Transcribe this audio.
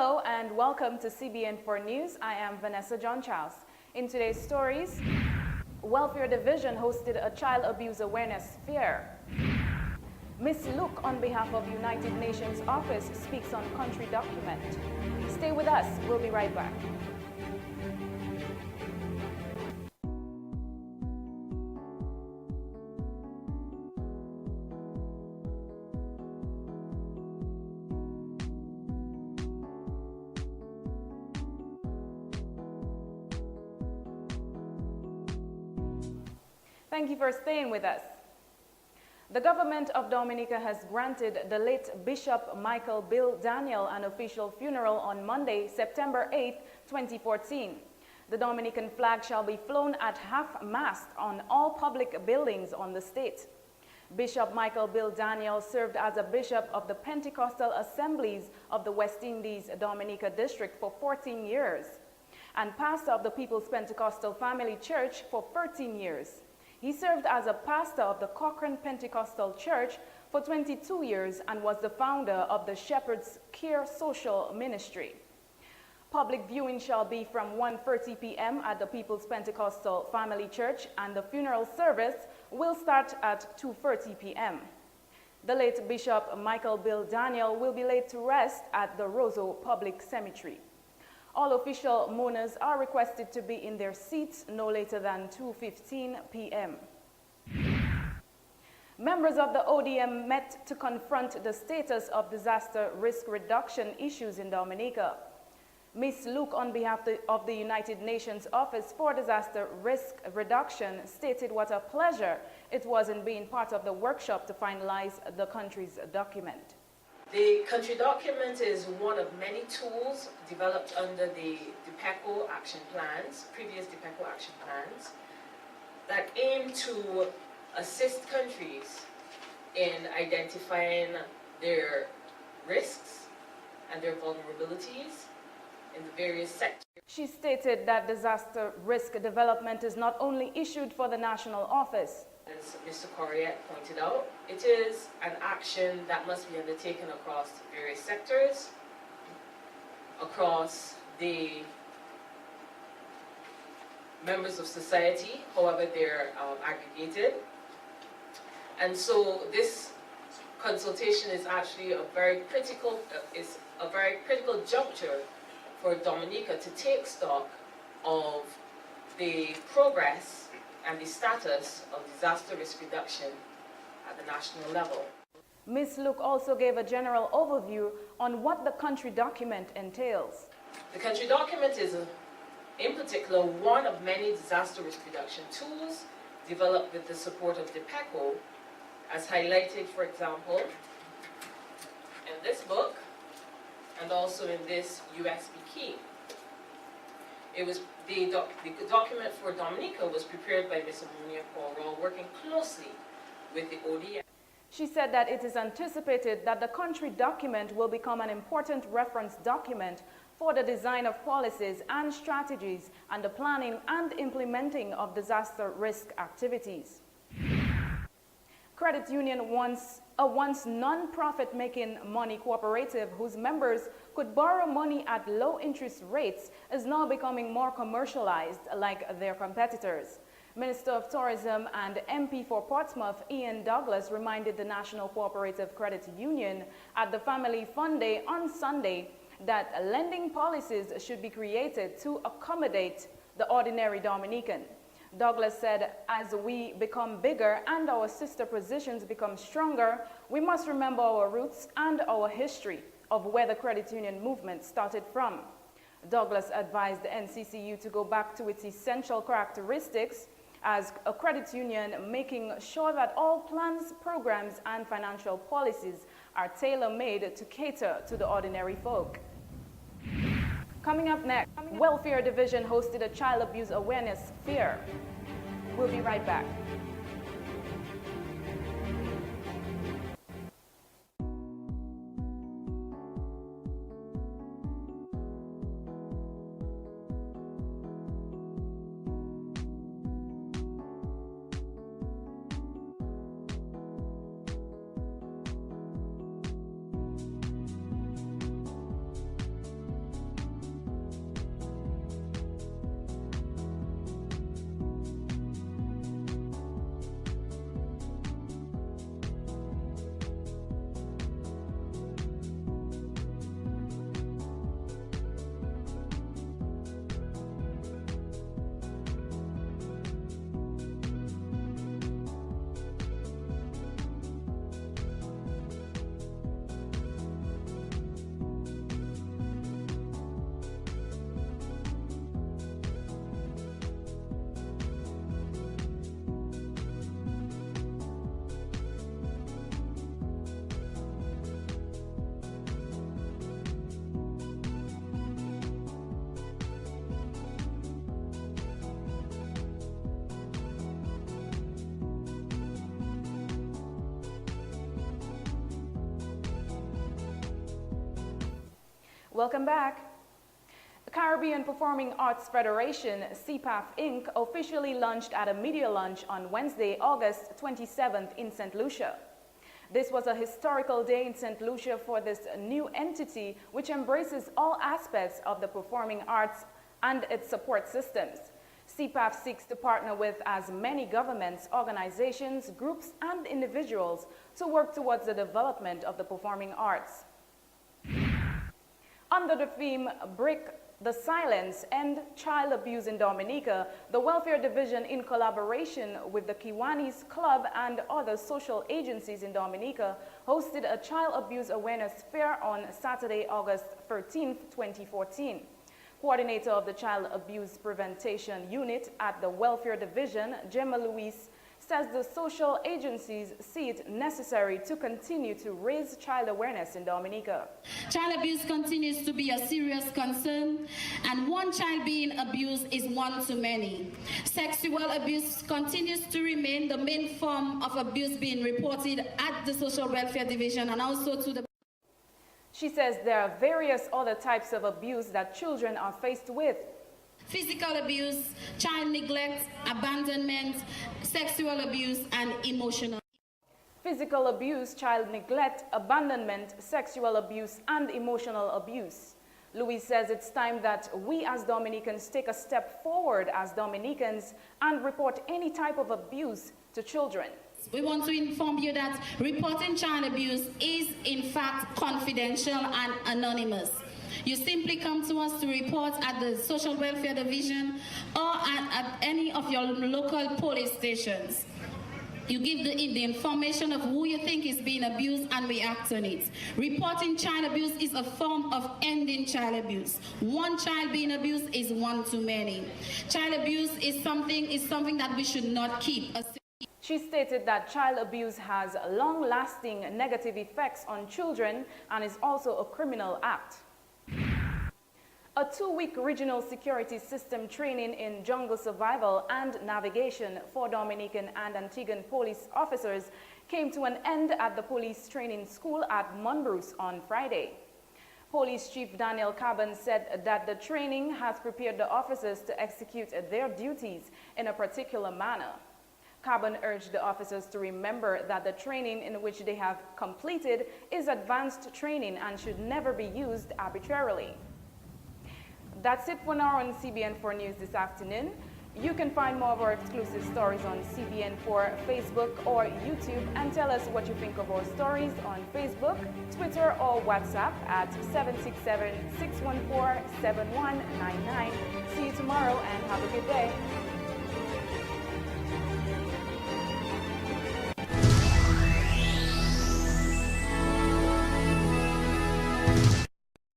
Hello and welcome to CBN4 News. I am Vanessa John Charles. In today's stories, Welfare Division hosted a child abuse awareness fair. Miss Luke, on behalf of United Nations Office, speaks on country document. Stay with us. We'll be right back. Thank you for staying with us. The government of Dominica has granted the late Bishop Michael Bill Daniel an official funeral on Monday, September 8, 2014. The Dominican flag shall be flown at half-mast on all public buildings on the state. Bishop Michael Bill Daniel served as a bishop of the Pentecostal Assemblies of the West Indies Dominica District for 14 years and pastor of the People's Pentecostal Family Church for 13 years. He served as a pastor of the Cochrane Pentecostal Church for 22 years and was the founder of the Shepherd's Care Social Ministry. Public viewing shall be from 1:30 p.m. at the People's Pentecostal Family Church, and the funeral service will start at 2:30 p.m. The late Bishop Michael Bill Daniel will be laid to rest at the Roseau Public Cemetery. All official mourners are requested to be in their seats no later than 2:15 p.m. Members of the ODM met to confront the status of disaster risk reduction issues in Dominica. Ms. Luke, on behalf of the United Nations Office for Disaster Risk Reduction, stated what a pleasure it was in being part of the workshop to finalize the country's document. The country document is one of many tools developed under the DPECO action plans, previous DPECO action plans, that aim to assist countries in identifying their risks and their vulnerabilities in the various sectors. She stated that disaster risk development is not only issued for the national office. As Mr. Corriette pointed out, it is an action that must be undertaken across various sectors, across the members of society, however they're aggregated. And so this consultation is actually a very critical juncture for Dominica to take stock of the progress and the status of disaster risk reduction at the national level. Ms. Luke also gave a general overview on what the country document entails. The country document is, in particular, one of many disaster risk reduction tools developed with the support of DPECO, as highlighted, for example, in this book and also in this USB key. It was the document for Dominica was prepared by Ms. Amunia Paul, working closely with the ODM. She said that it is anticipated that the country document will become an important reference document for the design of policies and strategies and the planning and implementing of disaster risk activities. Credit Union, a once non-profit making money cooperative whose members could borrow money at low interest rates, is now becoming more commercialized like their competitors. Minister of Tourism and MP for Portsmouth, Ian Douglas, reminded the National Cooperative Credit Union at the Family Fun Day on Sunday that lending policies should be created to accommodate the ordinary Dominican. Douglas said, as we become bigger and our sister positions become stronger, we must remember our roots and our history of where the credit union movement started from. Douglas advised the NCCU to go back to its essential characteristics as a credit union, making sure that all plans, programs, and financial policies are tailor-made to cater to the ordinary folk. Coming up next, Welfare Division hosted a child abuse awareness fair. We'll be right back. Welcome back. The Caribbean Performing Arts Federation, CPAF Inc., officially launched at a media lunch on Wednesday, August 27th in St. Lucia. This was a historical day in St. Lucia for this new entity, which embraces all aspects of the performing arts and its support systems. CPAF seeks to partner with as many governments, organizations, groups, and individuals to work towards the development of the performing arts. Under the theme Break the Silence, End Child Abuse in Dominica, the Welfare Division, in collaboration with the Kiwanis Club and other social agencies in Dominica, hosted a Child Abuse Awareness Fair on Saturday, August 13, 2014. Coordinator of the Child Abuse Prevention Unit at the Welfare Division, Gemma Louise, says the social agencies see it necessary to continue to raise child awareness in Dominica. Child abuse continues to be a serious concern, and one child being abused is one too many. Sexual abuse continues to remain the main form of abuse being reported at the Social Welfare Division and also to the... She says there are various other types of abuse that children are faced with. Physical abuse, child neglect, abandonment, sexual abuse, and emotional. Physical abuse, child neglect, abandonment, sexual abuse, and emotional abuse. Louise says it's time that we as Dominicans take a step forward as Dominicans and report any type of abuse to children. We want to inform you that reporting child abuse is in fact confidential and anonymous. You simply come to us to report at the Social Welfare Division or at any of your local police stations. You give the information of who you think is being abused and we act on it. Reporting child abuse is a form of ending child abuse. One child being abused is one too many. Child abuse is something that we should not keep. She stated that child abuse has long-lasting negative effects on children and is also a criminal act. A 2-week regional security system training in jungle survival and navigation for Dominican and Antiguan police officers came to an end at the police training school at Monbruce on Friday. Police Chief Daniel Caban said that the training has prepared the officers to execute their duties in a particular manner. Caban urged the officers to remember that the training in which they have completed is advanced training and should never be used arbitrarily. That's it for now on CBN4News this afternoon. You can find more of our exclusive stories on CBN4 Facebook or YouTube, and tell us what you think of our stories on Facebook, Twitter, or WhatsApp at 767-614-7199. See you tomorrow and have a good day.